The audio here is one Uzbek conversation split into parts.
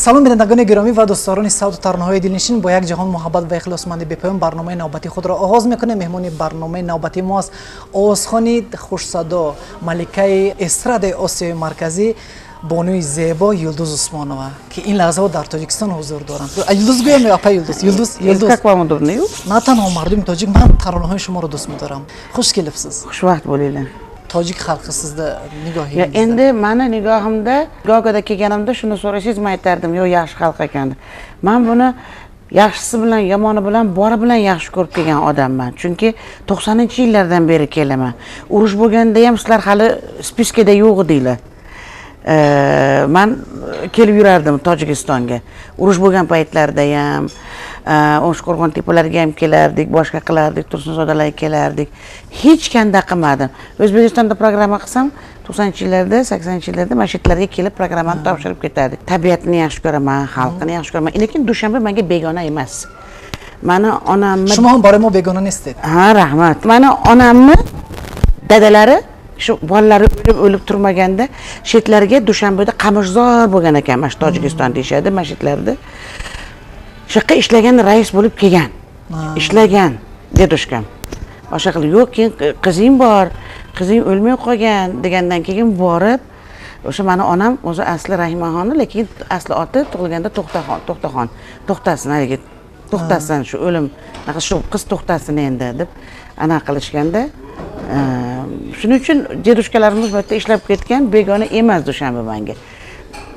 салом бинандагони гиромӣ ва дӯстдорони савту тарнаҳои дилнишин, бо як ҷаҳон муҳаббат ва ихлосмандӣ бепоён барномаи навбатии худро оғоз мекунем. меҳмони барномаи навбатии мо аст овозхони хушсадо, маликаи эстрадаи Осиёи марказӣ, бонуи зебо Юлдуз Усмонова, ки ин лаҳзаҳо дар Тоҷикистон ҳузур доранд. Юлдуз гӯям ё апа Юлдуз? Юлдуз. Как вам удобно, Юлдуз? На танҳо мардуми тоҷик, ман таронаҳои шуморо дӯст медорам. Хуш келибсиз. Xushvaqt bo'linglar. Tojik xalqi sizda nigohingiz. Ya endi meni nigohimda Gogoda kelganimda shuni so'rasangiz men aytardim, yo yaxshi xalq ekan. Men buni yaxshisi bilan yomoni bilan bori bilan yaxshi ko'rib kelgan odamman. Chunki 90-yillardan beri kelaman. Urush bo'lganda ham sizlar hali spiskada yo'q edinglar. Men kelib yurardim Tojikistonga. Urush bo'lgan paytlarda ham O'shqo'rg'on tepalariga ham kelardik, boshqa qilardik, Tursunzodalarga kelardik. Hech qanday qilmadim. O'zbekistonda programma qilsam, 90-yillarda, 80-yillarda masjidlarga kelib programmani topshirib ketardik. Tabiatni yaxshi ko'raman, xalqini yaxshi ko'raman. Lekin Dushanbe menga begona emas. Meni onamni Shuma ham borimo begona nesded. Ha, rahmat. Meni onamni dadalari shu bolalari o'lib turmaganda shetlariga Dushanbeda qamishzor bo'lgan ekan, mana Tojikiston deyshadi masjidlarda. Shaqqa ishlagan rais bo'lib kelgan. Ishlagan dedushkam. Boshqa qilib yo'q, keyin qizing bor, qizing o'lmay qolgan degandan keyin borib, o'sha meni onam o'zi asli Rahimaxonni, lekin asli oti tug'ilganda To'xtasin haligi to'xtasin shu o'lim, shu qiz to'xtasin endi deb ana qilishganda, shuning uchun dedushkalarimiz bu yerda ishlab ketgan, begona emas Dushanbe menga.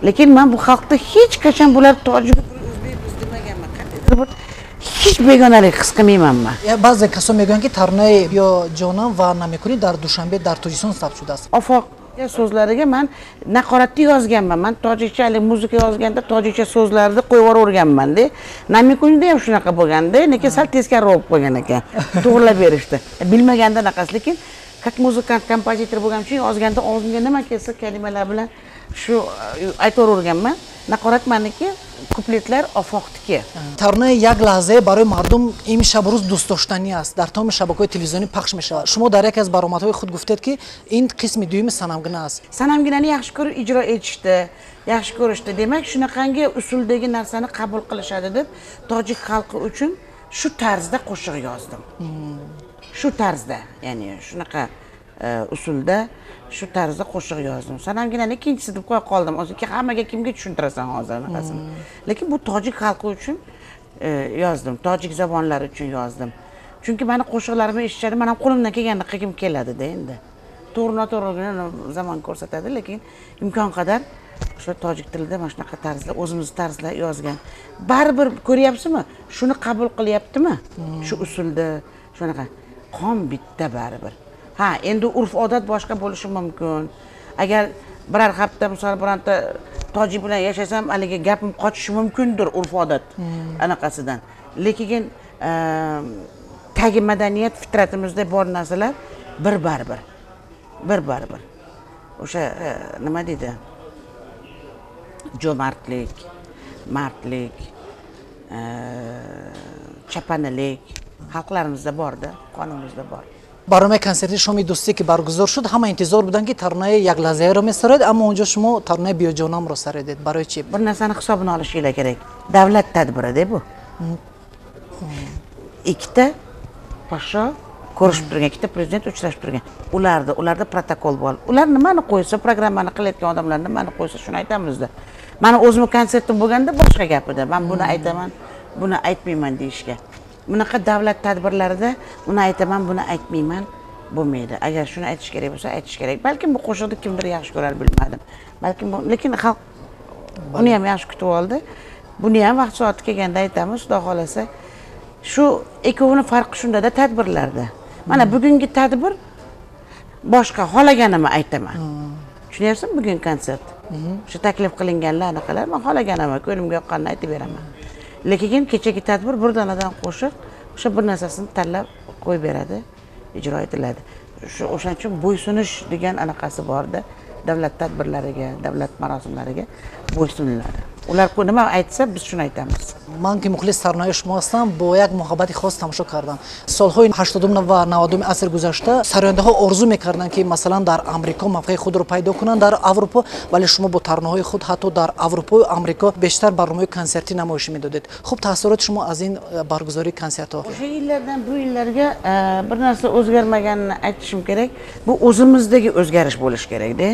Lekin men bu xalqda hech qachon bular tojik هیچ begonalik his qilmayman men. Ba'zi kaso megonki tarnay yo jonam va namekuni dar Dushanbe dar Tojikiston sabt shudas. Ofoq so'zlariga men naqoratda yozganman. Men tojikchalik muzika yozganda tojikcha so'zlarni qo'yib yuborganman-da. Namekunida ham shunaqa bo'lganda, lekin sal teskari olib qo'ygan ekan. To'g'rilab berishdi. Bilmaganda naqas, lekin как muzikant, kompozitor bo'lganim uchun yozganda og'zimga nima kelsa kalimalar bilan shu aytaverganman. Naqorat meniki, kupletlar ofoqniki. Tarnay як лаҳзае барои мардум имшабрӯз дӯстдоштанӣ аст. Дар тамоми шабакаҳои телевизионӣ пахш мешавад. Шумо дар яке аз баромадҳои худ гуфтед ки ин қисми дуюми санамгина аст. Sanamginani yaxshi ko'rib ijro etishdi, yaxshi ko'rishdi. Demak, shunaqangi usuldagi narsani qabul qilishadi deb tojik xalqi uchun shu tarzda qo'shiq yozdim. Shu tarzda, ya'ni shunaqa usulda shu tarzda qo'shiq yozdim. Sanamginani ikkinchisi deb qo'ya qoldim. O'ziki hammaga kimga tushuntirasan hozir anaqasini. Lekin bu tojik xalqi uchun yozdim, tojik zabonlari uchun yozdim. Chunki meni qo'shiqlarimni eshitishadi, men ham qo'limdan kelganini qilgim keladi-da endi. To'g'ri-noto'g'rini zamon ko'rsatadi, lekin imkon qadar o'sha tojik tilida mana shunaqa tarzda, o'zimiz tarzda yozgan. Baribir ko'ryapsizmi? Shuni qabul qilyaptimi? Shu usulda shunaqa qon bitta baribir. Ha, endi urf-odat boshqa bo'lishi mumkin. Agar biror hafta misol bironta tojik bilan yashasam, haligi gapim qochishi mumkindir urf-odat anaqasidan. Lekin tagi madaniyat fitratimizda bor narsalar baribir. O'sha nima deydi? Jo'martlik, mardlik, chapanilik xalqlarimizda bor-da, qonimizda bor. баромаи консерти шоми дӯстӣ ки баргузор шуд, ҳама интизор буданд ки тарнаи як лаҳзаеро месаред, аммо онҷо шумо тарнаи биёҷонамро саредед. Барои чи? Bir narsani hisobini olishinglar kerak. Davlat tadbirida bu. Ikkita podsho ko'rishib turgan, ikkita prezident uchrashib turgan. Ularda protokol bor. Ular nimani qo'ysa, programmani qilayotgan odamlar nimani qo'ysa, shuni aytamizda. Meni o'zim konsertim bo'lganda boshqa gapida. Men buni aytaman, buni aytmayman deyishga. Bunaqa davlat tadbirlarida uni aytaman, buni aytmayman bo'lmaydi. Agar shuni aytish kerak bo'lsa, aytish kerak. Balkim bu qo'shiqni kimdir yaxshi ko'rar, bilmadim. Balkim lekin xalq uni ham yaxshi kutib oldi. Buni ham vaqt soati kelganda aytamiz, xudo xolasa. Shu ikkovini farqi shunda-da tadbirlarda. Mana bugungi tadbir boshqa, xolaganimni aytaman. Tushunyapsizmi, bugun konsert? Shu taklif qilinganlar anaqalar, men xolaganimni, ko'nglimga yoqqanini aytib beraman. Lekin kechagi tadbir bir donadan qo'shiq, o'sha bir narsasini tanlab qo'yib beradi, ijro etiladi. O'shaning uchun bo'ysunish degan anaqasi bor-da, davlat tadbirlariga, davlat marosimlariga bo'ysuniladi. ular nima aytsa biz shuni aytamiz. من که مخلص سرنای شما هستم با یک محبت خاص تماشا کردم. سالهای 80 و 90 عصر گذشته سرآینده ها آرزو میکردند که مثلا در آمریکا موقع خود رو پیدا کنند در اروپا، ولی شما با ترانه‌های خود حتی در اروپا و آمریکا بیشتر برنامه کنسرتی نمایش میدادید. خب تاثیرات شما از این برگزاری کنسرت ها؟ O'sha yillardan bu yillarga bir narsa o'zgarmaganini aytishim kerak. Bu o'zimizdagi o'zgarish bo'lishi kerak-da.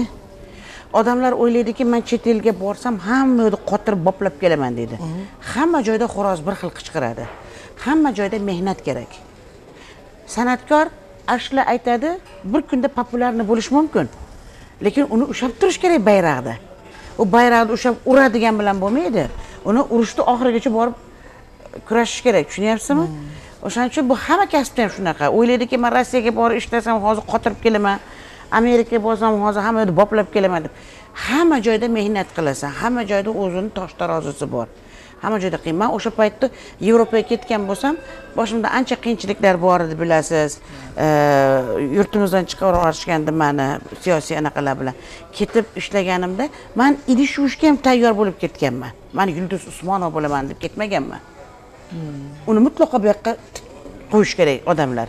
Odamlar o'ylaydiki, men chet elga borsam hamma yerda qotirib boplab kelaman deydi. Hamma joyda xo'roz bir xil qichqiradi. Hamma joyda mehnat kerak. San'atkor ashla aytadi, bir kunda populyarni bo'lish mumkin. Lekin uni ushlab turish kerak bayrog'da. U bayrog'ni ushlab uradigan bilan bo'lmaydi. Uni urushni oxirigacha borib kurashish kerak, tushunyapsizmi? O'shaning uchun bu hamma kasbda ham shunaqa. O'ylaydiki, men Rossiyaga borib ishlasam hozir qotirib kelaman. Amerikaga borsam hozir hamma yerda boplab kelaman deb. Hamma joyda mehnat qilasan, hamma joyda o'zini tosh tarozisi bor. Hamma joyda qiyin. Men o'sha paytda Yevropaga ketgan bo'lsam, boshimda ancha qiyinchiliklar bor edi, bilasiz. Yurtimizdan chiqarib yuborishgandi meni siyosiy anaqalar bilan. Ketib ishlaganimda men idish yuvishga ham tayyor bo'lib ketganman. Men Yulduz Usmonova bo'laman deb ketmaganman. Uni mutlaqo bu yoqqa qo'yish kerak odamlar.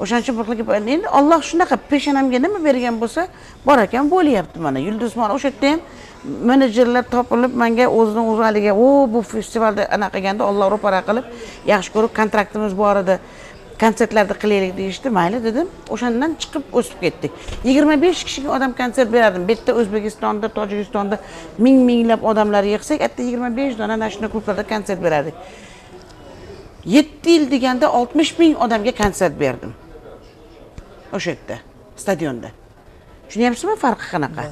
O'shaning uchun bir xilga endi Alloh shunaqa peshonamga nima bergan bo'lsa, bor ekan bo'lyapti mana. Yulduz Usmonova o'sha yerda ham menejerlar topilib menga o'zining o'zi haliga bu festivalda anaqa qilganda Alloh ro'para qilib yaxshi ko'rib kontraktimiz bor edi. Konsertlarda qilaylik deyishdi, mayli dedim. O'shandan chiqib o'sib ketdik. 25 kishiga odam konsert berardim. Bu yerda O'zbekistonda, Tojikistonda minglab odamlar yig'sak, hatto 25 dona national klublarda konsert berardik. 7 yil deganda 60 ming odamga konsert berdim. O'sha yerda, stadionda. Tushunyapsizmi farqi qanaqa?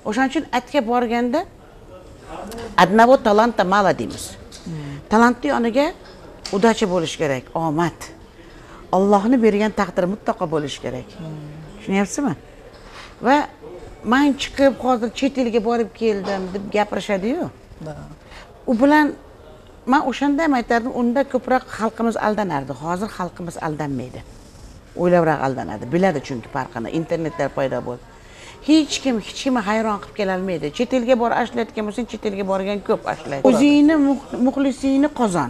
O'shaning uchun aytga borganda одного talanta mala deymiz. Talantni yoniga udachi bo'lish kerak, omad. Allohning bergan taqdiri mutlaqo bo'lish kerak. Tushunyapsizmi? Va men chiqib hozir chet elga borib keldim deb gapirishadi-yu. U bilan men o'shanda ham aytardim, unda ko'proq xalqimiz aldanardi. Hozir xalqimiz aldanmaydi. O'ylabroq aldanadi. Biladi chunki farqini. Internetlar paydo bo'ldi. Hech kimni hayron qilib kela olmaydi. Chet elga borib ashlayotgan bo'lsang, chet elga borgan ko'p ashlaydi. O'zingni muxlisingni qozon.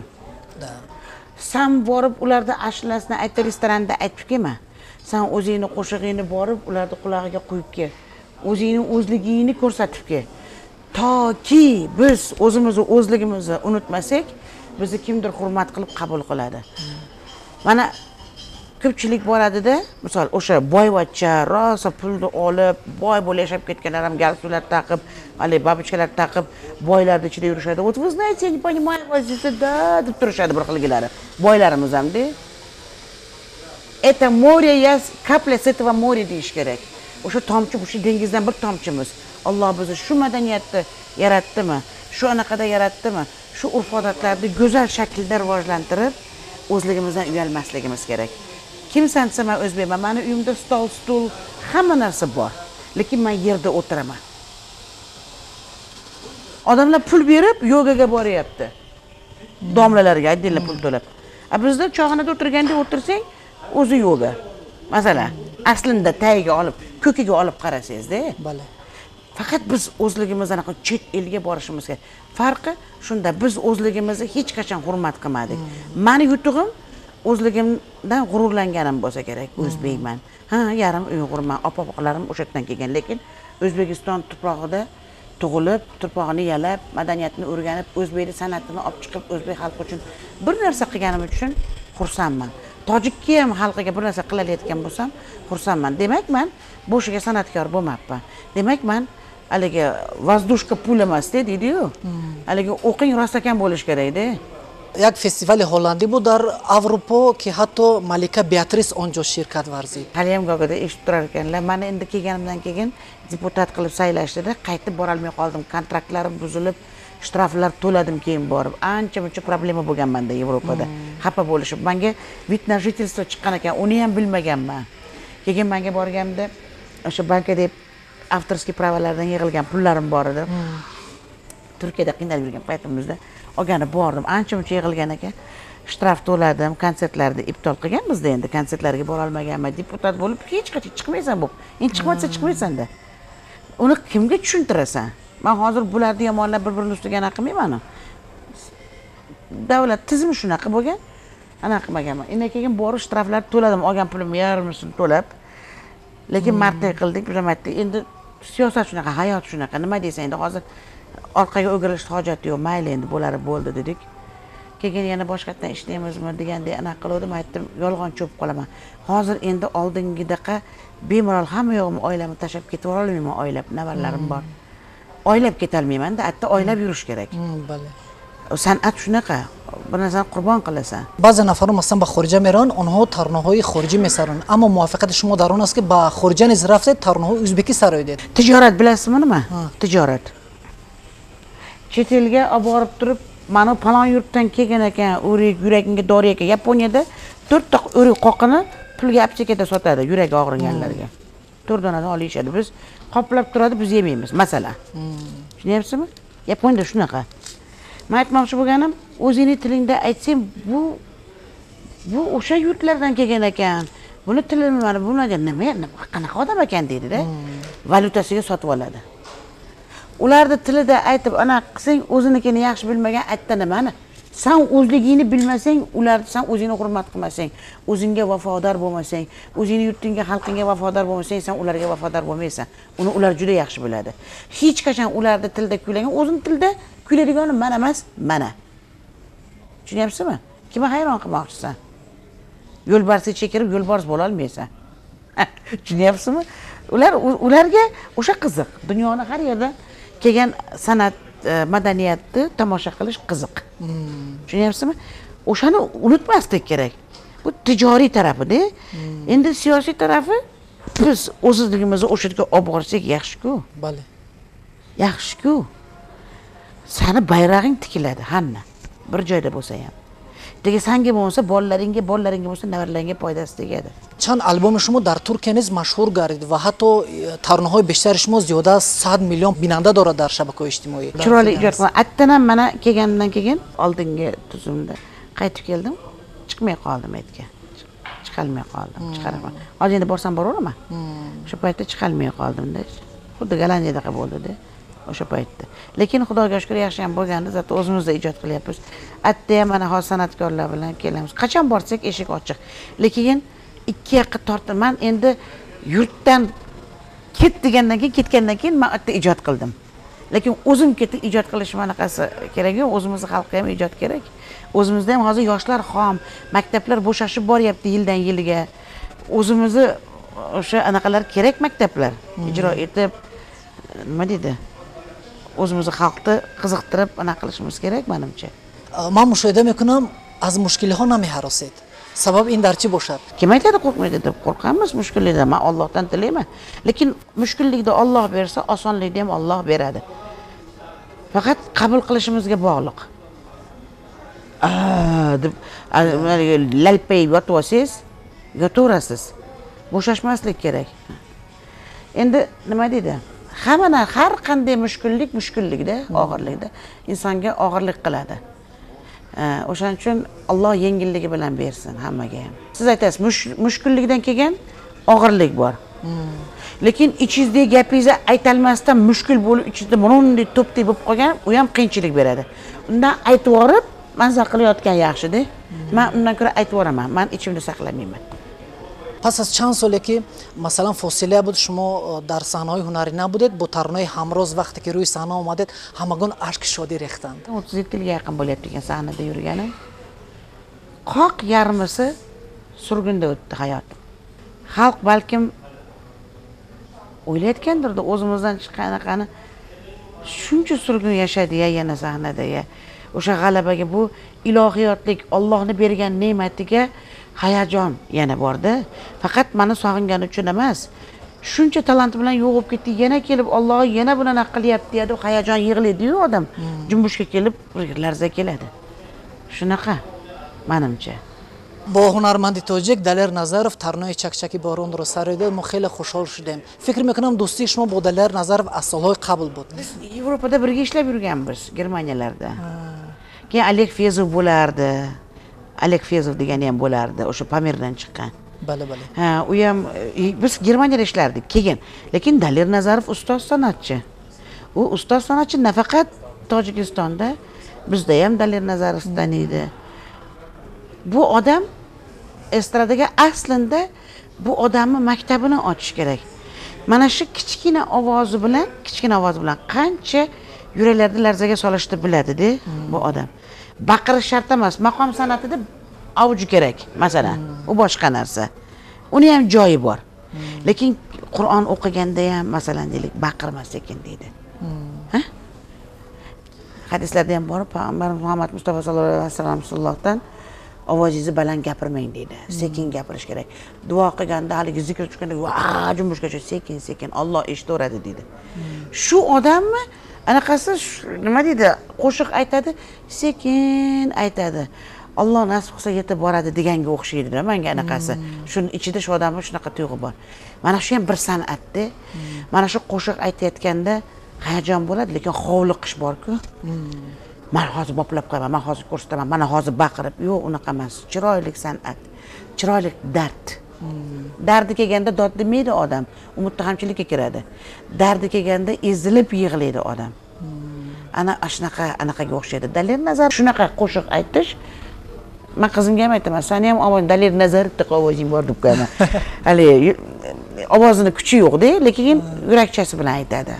Sen borib ularda ashlasini aytib restoranda aytib kelma. Sen o'zingni qo'shig'ingni borib ularda qulog'iga qo'yib kel. O'zingni o'zligingni ko'rsatib kel. Toki biz o'zligimizni unutmasak, bizni kimdir hurmat qilib qabul qiladi. Mana ko'pchilik boradi-da, misol o'sha boyvachcha, rosa pulni olib, boy bo'lib yashab ketganlar ham galstular taqib, hali babichkalar taqib, boylarning ichida yurishadi. Вот вы знаете, я не понимаю, да, deb turishadi bir xilgilari. Boylarimiz ham-da. Это море, я капля с этого моря deyish kerak. O'sha tomchi, o'sha dengizdan bir tomchimiz. Alloh bizni shu madaniyatni yaratdimi? Shu anaqada yaratdimi? Shu urf-odatlarni go'zal shaklda rivojlantirib, o'zligimizdan uyalmasligimiz kerak. Kim sansa men o'zbekman, meni uyimda stol, stul, hamma narsa bor. Lekin men yerda o'tiraman. Odamlar pul berib yogaga boryapti. Domlalarga aydinlar pul to'lab. Bizda choyxonada o'tirganda o'tirsang, o'zi yoga. Masalan, aslida tagiga olib, ko'kiga olib qarasangiz-da. Bale. Faqat biz o'zligimizdan chet elga borishimiz kerak. Farqi shunda, biz o'zligimizni hech qachon hurmat qilmadik. Meni yutug'im o'zligimdan g'ururlanganim bo'lsa kerak, o'zbekman. Ha, yarim uyg'urman, opa-opalarim o'sha yerdan kelgan, lekin O'zbekiston tuprog'ida tug'ilib, tuprog'ini yalab, madaniyatni o'rganib, o'zbeklik san'atini olib chiqib, o'zbek xalqi uchun bir narsa qilganim uchun xursandman. Tojikka ham xalqiga bir narsa qilayotgan bo'lsam, xursandman. Demak, men boshiga san'atkor bo'lmabman. Demak, men haligi vazdushka pul emas deydi-yu. Haligi o'qing rostakam bo'lish kerak-da. یک فستیوال هلندی بود در اروپا که حتی ملکه بیاتریس آنجا شرکت ورزید. Haliyam go'gada eshitib turar ekanlar. Meni endi kelganimdan keyin deputat qilib saylashdi-da, qaytib bora olmay qoldim. Kontraktlarim buzilib, shtraflar to'ladim keyin borib. Ancha-muncha problema bo'lgan menda Yevropada. Xafa bo'lishib, menga vид на жительство chiqqan ekan, uni ham bilmaganman. Keyin menga borganimda o'sha banka deb avtorskiy pravalardan yig'ilgan pullarim bor edi. Turkiyada qiynalib yurgan paytimizda olgani bordim. Ancha-muncha yig'ilgan ekan. Shtraf to'ladim, konsertlarni ibtol qilganmizda endi konsertlarga bora olmaganman. Deputat bo'lib hech qachon chiqmaysan bu. Endi chiqmasa chiqmaysan-da. Uni kimga tushuntirasan? Men hozir bularni yomonlab bir-birini ustiga anaqa qilmayman. Davlat tizimi shunaqa bo'lgan. Anaqa qilmaganman. Endi keyin borib shtraflarni to'ladim, olgan pulimni yarmisini to'lab. Lekin martay qildik, bilmaydi. Endi siyosat shunaqa, hayot shunaqa. Nima deysan endi hozir orqaga o'girilish hojati yo'q. Mayli endi bo'ladi dedik. Keyin yana boshqatdan ishlaymizmi degandek anaqa qildim, aytdim, yolg'on cho'p qolaman. Hozir endi oldingidaqa bemalol hamma yo'g'imni oilamni tashlab ketib olmayman, oilab, navaralarim bor. Oylab ketolmayman-da, hatto oylab yurish kerak. Bale. San'at shunaqa. Bir narsani qurbon qilasan. Ba'zi nafarlar masalan ba xorija meron, onho tarnohoyi xoriji mesaron. Ammo muvaffaqiyat shuma dar onaski ba xorijan iz rafte tarnohoyi o'zbeki saroy dedi. Tijorat bilasizmi nima? Tijorat. Chet elga olib borib turib, mana falon yurtdan kelgan ekan, o'rik, yuragingga dori ekan. Yaponiyada 4 ta o'rik qoqini pulga aptekada sotadi yurak og'riganlarga. 4 donadan olishadi. Biz qoplab turadi, biz yemaymiz, masalan. Tushunyapsizmi? Yaponiyada shunaqa. Men aytmoqchi bo'lganim, o'zingning tilingda aytsang, bu o'sha yurtlardan kelgan ekan. Buni tilini mana bunaga nima qanaqa odam ekan deydi-da. Valyutasiga sotib oladi. Ularning tilida aytib, ana qilsang, o'zinikini yaxshi bilmagan aytda nimani? Sen o'zligingni bilmasang, ularni sen o'zingni hurmat qilmasang, o'zingga vafodor bo'lmasang, o'zingning yurtingga, xalqingga vafodor bo'lmasang, sen ularga vafodor bo'lmaysan. Uni ular juda yaxshi biladi. Hech qachon ularning tilida kuylagan, o'zing tilda kuylaydigani mana emas, mana. Tushunyapsizmi? Kimni hayron qilmoqchisan? Yo'lbarsga chekirib yo'lbars bo'la olmaysan. Tushunyapsizmi? Ularga o'sha qiziq. Dunyoni har yerda kelgan san'at, madaniyatni tomosha qilish qiziq. Tushunyapsizmi? O'shani unutmaslik kerak. Bu tijoriy tarafi-da. Endi siyosiy tarafi biz o'zligimizni o'sha yerga olib borsak yaxshi-ku. Bale. Yaxshi-ku. Sani bayrog'ing tikiladi hamma. Bir joyda bo'lsa ham. Dega sanga bo'lsa, bolalaringga bo'lsa, navaralaringga foydasi tegadi. Чанд албоми шумо дар Туркия низ машҳур гардид ва ҳатто тарнаҳои бештари шумо зиёда 100 миллион бинанда дорад дар шабакаҳои иҷтимоӣ. Chiroyli ijod qildim. Attanam mana kelgandan keyin oldingi tuzumda qaytib keldim. Chiqmay qoldim aytga. Chiqolmay qoldim. Chiqaraman. Hozir endi borsam boraveraman. O'sha paytda chiqolmay qoldim-da. Xuddi Gollandiyadaqa bo'ldi-da. O'sha paytda. Lekin Xudoga shukr yaxshi ham bo'lgandi, zato o'zimizda ijod qilyapmiz. Atda ham mana hozir san'atkorlar bilan kelamiz. Qachon borsak eshik ochiq. Lekin ikki yoqqa tortaman. Endi yurtdan ket degandan keyin, ketgandan keyin men atda ijod qildim. Lekin o'zim ketib ijod qilish manaqasi kerak yo'q, o'zimizning xalqqa ham ijod kerak. O'zimizda ham hozir yoshlar xom, maktablar bo'shashib boryapti yildan yilga. O'zimizni o'sha anaqalar kerak maktablar ijro etib, nima deydi? O'zimizni xalqni qiziqtirib anaqa qilishimiz kerak menimcha. Man mushohida mekunam az mushkilha namiharosed. Sabab in dar chi boshad? Kim aytadi qo'rqmaydi deb? Qo'rqamiz mushkullikdan. Men Allohdan tilayman. Lekin mushkullikda Alloh bersa, osonlikda ham Alloh beradi. Faqat qabul qilishimizga bog'liq. Deb lalpayib yotib olsangiz, yotaverasiz. Bo'shashmaslik kerak. Endi nima deydi? Har qanday mushkullikda, og'irlikda insonga og'irlik qiladi. O'shaning uchun Alloh yengilligi bilan bersin hammaga ham. Siz aytasiz, mushkullikdan kelgan og'irlik bor. Lekin ichingizdagi gapingizni aytolmasdan mushkul bo'lib, ichingizda bunday to'pdek bo'lib qolgan, u ham qiyinchilik beradi. Undan aytib yorib, manzil qilayotgan yaxshi-da. Men undan ko'ra aytib yoraman. Men ichimda saqlamayman. پس از چند ساله که مثلا فاصله بود شما در صحنه‌های هنری نبودید با ترانه‌های همراز وقتی که روی صحنه اومدید همگان اشک شادی ریختند 37 yilga yaqin bo'lyapti ekan sahnada yurganim. Qoq yarmisi surgunda o'tdi hayot. Xalq balkim o'ylayotgandir-da o'zimizdan chiqqanaqani shuncha surgun yashadi-ya yana sahnada-ya. O'sha g'alabaga bu ilohiyotlik Allohning bergan ne'matiga hayajon yana borda. Faqat meni sog'ingani uchun emas. Shuncha talant bilan yo'g'ib ketdi, yana kelib Alloh yana buni naq qilyapti deb hayajon yig'laydi-yu odam. Jumbushga kelib larza keladi. Shunaqa menimcha. با هنرمند تاجیک دلیر نظرف ترانه چکچکی بارون رو سر داد ما خیلی خوشحال شدیم فکر میکنم دوستی شما با دلیر نظرف از سالهای قبل بود Yevropada birga ishlab yurganmiz Germaniyalarda. Keyin Oleg Fezov bo'lardi. Oleg Fezov degani ham bo'lardi, o'sha Pamirdan chiqqan. Bale bale. Ha, u ham biz Germaniyada ishlardik keyin. Lekin Dalir Nazarov ustoz san'atchi. u ustoz san'atchi nafaqat Tojikistonda, bizda ham Dalir Nazarov taniydi. Bu odam estradaga aslida bu odamni maktabini ochish kerak. Mana shu kichkina ovozi bilan qancha yuraklarni larzaga solishni biladi-da bu odam. Baqirish shart emas, maqom san'atida avuji kerak, masalan. U boshqa narsa. Uni ham joyi bor. Lekin Qur'on o'qiganda ham masalan deylik, baqirma sekin deydi. Hadislarda ham bor, payg'ambarimiz Muhammad Mustafa sallallohu alayhi vasallam Rasulullohdan ovozingizni baland gapirmang deydi. Sekin gapirish kerak. Duo qilganda, haligi zikr chiqqanda, jumbushgacha sekin Alloh eshitaveradi deydi. Shu odammi anaqasi nima deydi? Qo'shiq aytadi, sekin aytadi. Alloh nasib qilsa yetib boradi deganga o'xshaydi-da menga anaqasi. Shuning ichida shu odamga shunaqa tuyg'u bor. Mana shu ham bir san'atda. Mana shu qo'shiq aytayotganda hayajon bo'ladi, lekin hovliqish bor-ku. Men hozir boplab qo'yaman, men hozir ko'rsataman, mana hozir baqirib, yo'q, unaqa emas. Chiroyli san'at, chiroyli dard. Dardi kelganda dod demaydi odam, u muttahamchilikka kiradi. Dardi kelganda ezilib yig'laydi odam. Ana anaqaga o'xshaydi. Dalir Nazarov shunaqa qo'shiq aytish. Men qizimga ham aytaman, "Seni ham ovoz Dalir Nazarovdek ovozing bor" deb qo'yaman. Hali ovozini kuchi yo'q-da, lekin yurakchasi bilan aytadi.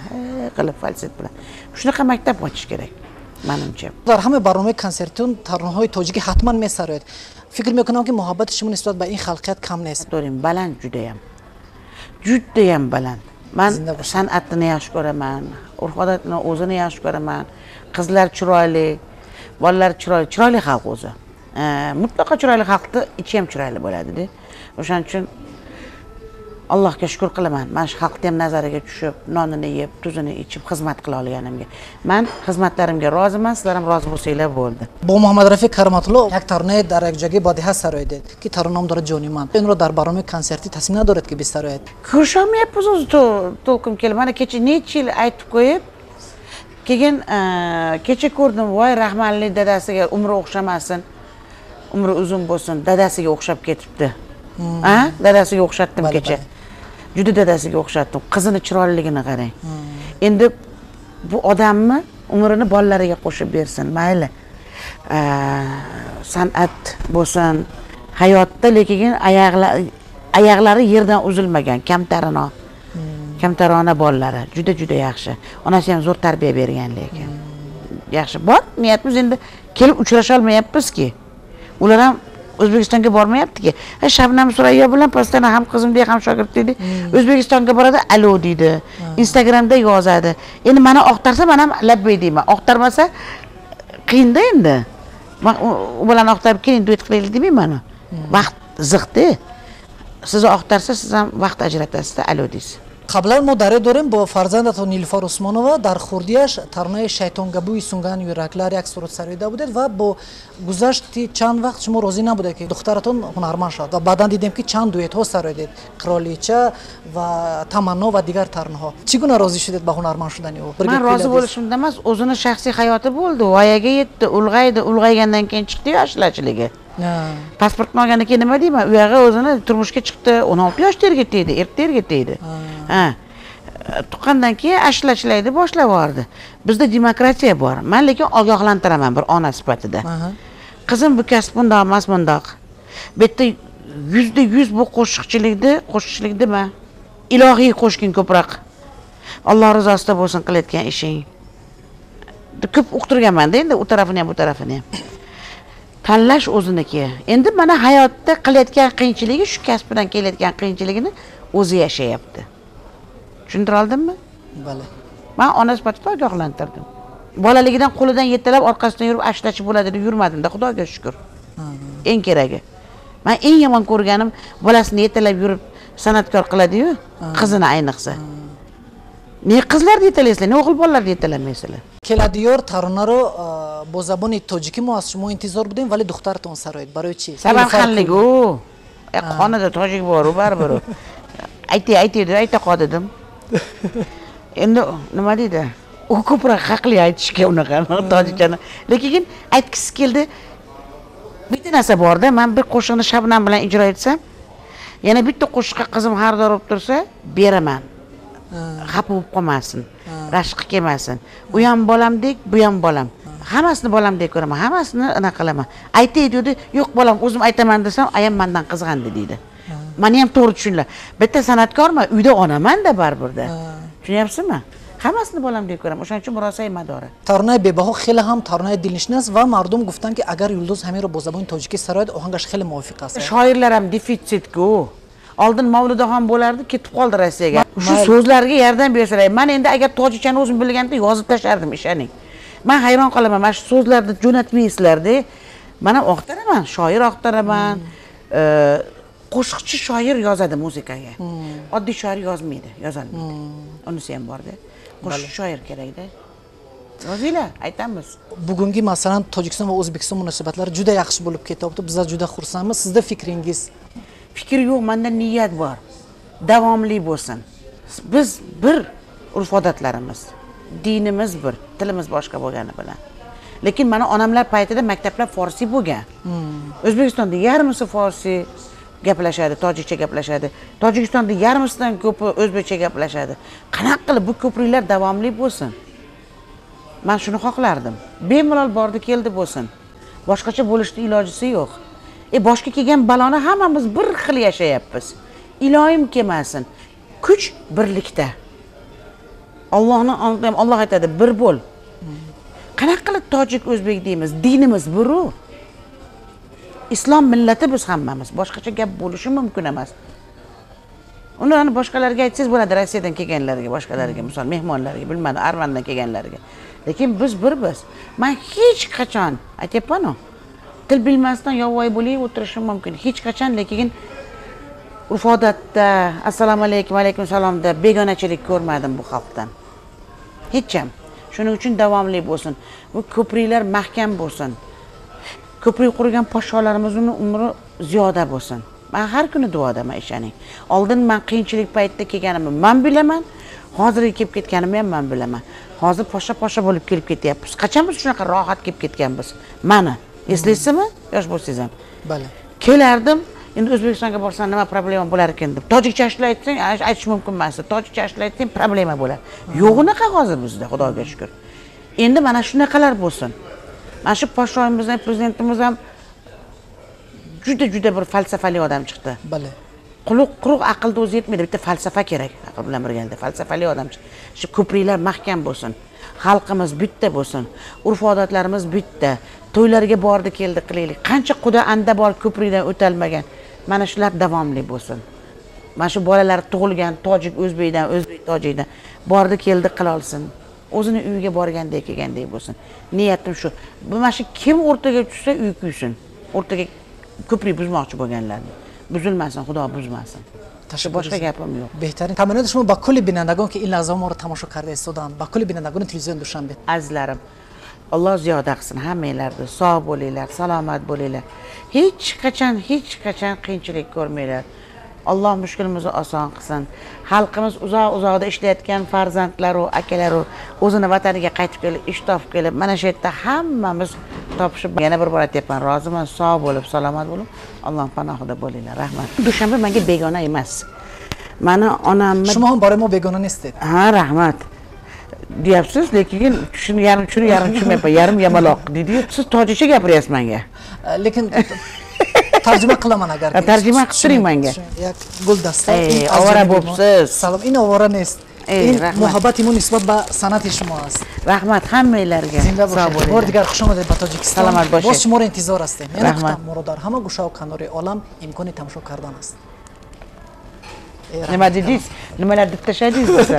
Qilib falset bilan. Shunaqa maktab ochish kerak. Menimcha. در همه برنامه کنسرتون ترانه‌های تاجیکی حتما می‌سرایید. فکر می‌کنم که محبت شما نسبت به این خلقیت کم نیست. داریم بلند judayam baland. Men san'atni yaxshi ko'raman, urf-odatni o'zini yaxshi ko'raman. Qizlar chiroyli, bolalar chiroyli xalq o'zi. Mutlaqo chiroyli xalqni ichi ham chiroyli bo'ladi-da. O'shaning uchun Allohga shukr qilaman. Men shu xalqni ham nazariga tushib, nonini yeb, tuzini ichib xizmat qila olganimga. Men xizmatlarimga roziman, sizlar ham rozi bo'lsanglar bo'ldi. با محمد رفیع کرامت‌الله یک ترانه در یک جای بادیه سرایید که ترانه‌ام داره جانی من. این رو در برنامه کنسرتی تصمیم ندارید که بسرایید. Ko'rshamayapmiz o'zi to'lqim kelib. Mana kecha necha yil aytib qo'yib, keyin kecha ko'rdim, voy rahmanli dadasiga umri o'xshamasin. Umri uzun bo'lsin, dadasiga o'xshab ketibdi. Dadasiga o'xshatdim kecha. Juda dadasiga o'xshatdim. Qizini chiroyliligini qarang. Endi bu odamni umrini bolalariga qo'shib bersin, mayli. San'at bo'lsin, hayotda lekin oyoqlari yerdan uzilmagan, kamtarona bolalari juda yaxshi. Onasi ham zo'r tarbiya bergan lekin. Yaxshi. Bor, niyatimiz endi kelib uchrasha olmayapmiz-ki. Ular ham O'zbekistonga bormayapti-ki. Shabnam Surayyo bilan postana ham qizimdek ham shogird dedi. O'zbekistonga boradi, alo deydi. Instagramda yozadi. Endi meni oqtarsa, men ham labbay deyman. Oqtarmasa qiyin-da endi. Men u bilan oqtarib keling, duet qilaylik demayman. Vaqt ziqdi. Sizni oqtarsa, siz ham vaqt ajratasiz, alo deysiz. قبلا ما داریم با فرزندتون نیلوفر عثمانووا در خوردیش ترانه شیطانگبوی سونگان یورکلر یک سرود سراییده بودید و با گذشت چند وقت شما راضی نبوده که دخترتون هنرمند شد و بعدا دیدیم که چند دویت ها سراییدید، قرالیچه و تمنا و دیگر ترانه ها. چگونه راضی شدید به هنرمند شدن او؟ من راضی bo'lishimdan emas, o'zini shaxsiy hayoti bo'ldi, voyaga yetdi, ulg'aygandan keyin chiqdi yoshlarchiligi. Pasportni olgandan keyin nima deyman? U yerga o'zini turmushga chiqdi, 16 yoshda erga tegdi, erga tegdi. Tuqqandan keyin ashulachilaydi, boshlab yubordi. Bizda demokratiya bor. Men lekin ogohlantiraman bir ona sifatida. Qizim bu kasb bundoq emas, bundoq. Bu yerda 100% bu qo'shiqchilikda men ilohiy qo'shgin ko'proq. Alloh rizosida bo'lsin qilayotgan ishing. Ko'p uqtirganman-da endi u tarafini ham bu tarafini ham. Tanlash o'ziniki. Endi mana hayotda qilayotgan qiyinchiligi, shu kasb bilan kelayotgan qiyinchiligini o'zi yashayapti. Tushuntira oldimmi? Bale. Men ona sifatida ogohlantirdim. Bolaligidan qo'lidan yetalab orqasidan yurib ashlachi bo'ladi deb yurmadim-da, Xudoga shukr. Eng keragi. Men eng yomon ko'rganim bolasini yetalab yurib san'atkor qiladi-yu, qizini ayniqsa. Ne qizlarni yetalaysizlar, ne o'g'il bolalarni yetalamaysilar. Keladiyor tarona رو با زبان تاجیکی ما از شما انتظار بودیم ولی دخترتون سرایید. برای چی؟ Sabab xanligu. Xonada tojik bor, baribir. Ayta qoldim. Endi nima deydi? U ko'proq haqli aytishga unaqa tojikchani. Lekin aytgisi keldi. Bitta narsa borda, men bir qo'shiqni Shabnam bilan ijro etsam, yana bitta qo'shiqqa qizim xaridor bo'lib tursa, beraman. Xafa bo'lib qolmasin. rashqi kelmasin. U ham bolamdek, bu ham bolam. Hammasini bolamdek ko'raman, hammasini anaqa qilaman. Aytay dedi, yo'q bolam, o'zim aytaman desam, ayam mendan qizg'andi deydi. Meni ham to'g'ri tushunlar. Bitta san'atkorman, uyda onaman-da baribirda. Tushunyapsizmi? Hammasini bolamdek ko'raman. O'shaning uchun murosai madori. Tarnay bebaho xeli ham tarnay dilnishnas va mardum guftan ki agar Yulduz Hamiro bo zaboni tojiki saroyda ohangash xeli muvofiq ast. Shoirlar ham defitsitku. Oldin Mavludaxon bo'lardi, ketib qoldi Rossiyaga. Shu so'zlarga yordam bersalar, men endi agar tojichani o'zim bilganda yozib tashardim, ishoning. Men hayron qolaman, mana shu so'zlarni jo'natmaysizlar-da. Men ham oqtaraman, shoir oqtaraman. Qo'shiqchi shoir yozadi muzikaga. Oddiy shoir yozmaydi, yozolmaydi. Unisi ham bor-da. Qo'shiq shoir kerak-da. Yozinglar, aytamiz. Bugungi masalan Tojikiston va O'zbekiston munosabatlari juda yaxshi bo'lib ketyapti. Bizlar juda xursandmiz. Sizda fikringiz? Fikr yo'q, menda niyat bor. Davomli bo'lsin. Biz bir urf-odatlarimiz, dinimiz bir, tilimiz boshqa bo'lgani bilan. Lekin mana onamlar paytida maktablar forsi bo'lgan. O'zbekistonda yarmisi forsi gaplashadi, tojikcha gaplashadi. Tojikistonda yarmisidan ko'pi o'zbekcha gaplashadi. Qanaqa qilib bu ko'priklar davomli bo'lsin? Men shuni xohlardim. Bemalol bordi keldi bo'lsin. Boshqacha bo'lishning ilojisi yo'q. Boshqa kelgan baloni hammamiz bir xil yashayapmiz. Iloyim kelmasin. Kuch birlikda. Allohning oldida ham Alloh aytadi, bir bo'l. Qanaqa qilib tojik o'zbek deymiz? Dinimiz bir-u. Islom millati biz hammamiz. Boshqacha gap bo'lishi mumkin emas. Uni boshqalarga aytsangiz bo'ladi, Rossiyadan kelganlarga, boshqalarga, misol mehmonlarga, bilmadim, Armandan kelganlarga. Lekin biz bir-biz. Men hech qachon aytayapman-ku. Til bilmasdan yovvoyi bo'lib o'tirishim mumkin. Hech qachon, lekin urf-odatda, assalomu alaykum, alaykum salomda begonachilik ko'rmadim bu xalqdan. Hech ham. Shuning uchun davomli bo'lsin. Bu ko'priklar mahkam bo'lsin. Ko'prik qurgan podsholarimizning umri ziyoda bo'lsin. Men har kuni duodaman ishoning. Oldin men qiyinchilik paytida kelganimni men bilaman, hozirga kelib ketganimni ham men bilaman. Hozir poshsha bo'lib kelib ketyapmiz. Qachon biz shunaqa rohat kelib ketganmiz? Mana, eslaysizmi? Yosh bo'lsangiz ham. Bale. Kelardim, endi O'zbekistonga borsam nima problema bo'lar ekan deb. Tojikcha ishlaytsang, aytish mumkin emas. Tojikcha ishlaytsang problema bo'lar. Yo'q unaqa hozir bizda, Xudoga shukr. Endi mana shunaqalar bo'lsin. Mana shu podshoyimiz ham, prezidentimiz ham juda bir falsafali odam chiqdi. Bale. Quruq aqlda o'zi yetmaydi, bitta falsafa kerak. Aql bilan birgalikda falsafali odam chiqdi. Shu ko'priklar mahkam bo'lsin. Xalqimiz bitta bo'lsin. Urf-odatlarimiz bitta. To'ylarga bordi keldi qilaylik. Qancha quda anda bor ko'prikdan o'talmagan. Mana shular davomli bo'lsin. Mana shu bolalar tug'ilgan tojik o'zbekdan, o'zbek tojikdan bordi keldi qila olsin. O'zini uyiga borgandek kelgandek bo'lsin. Niyatim shu. Bu mana shu kim o'rtaga tushsa uy kuysin. O'rtaga ko'prik buzmoqchi bo'lganlarni. Buzilmasin, Xudo buzmasin. Boshqa gapim yo'q. بهترین تمنیات شما با کل بینندگان که این لحظه ما رو تماشا کرده استادان، با کل بینندگان تلویزیون دوشنبه. Azizlarim, Alloh ziyoda qilsin hammalarni. Sog' bo'linglar, salomat bo'linglar. Hech qachon qiyinchilik ko'rmanglar. Alloh mushkulimizni oson qilsin. Xalqimiz uzoqda ishlayotgan farzandlar va akalar o'zini vataniga qaytib kelib, ish topib kelib, mana shu yerda hammamiz topishib, yana bir bor aytyapman, roziman, sog' bo'lib, salomat bo'lib, Alloh panohida bo'linglar. Rahmat. Dushanba menga begona emas. Mani onamni شما هم برای ما بیگانه نیستید. Ha, rahmat. Deyapsiz, lekin shuni yarim tushunmayapman. Yarim yamaloq deydi. Siz tojikcha gapiryapsiz menga. lekin tarjima qilaman agar. Tarjima qilib turing menga. یک گلدسته. Ovora bo'libsiz. سلام، این آواره نیست. این رحمت. محبتمون نسبت به صنعت شما است. Rahmat hammalarga. زنده باشید. بار دیگر خوش آمدید به تاجیکستان. سلامت باشید. باز شما رو انتظار هستیم. یعنی رحمت. ما رو در همه گوشه و کنار عالم امکان تماشا کردن است. Nima dedingiz? Nimalar deb tashladingiz?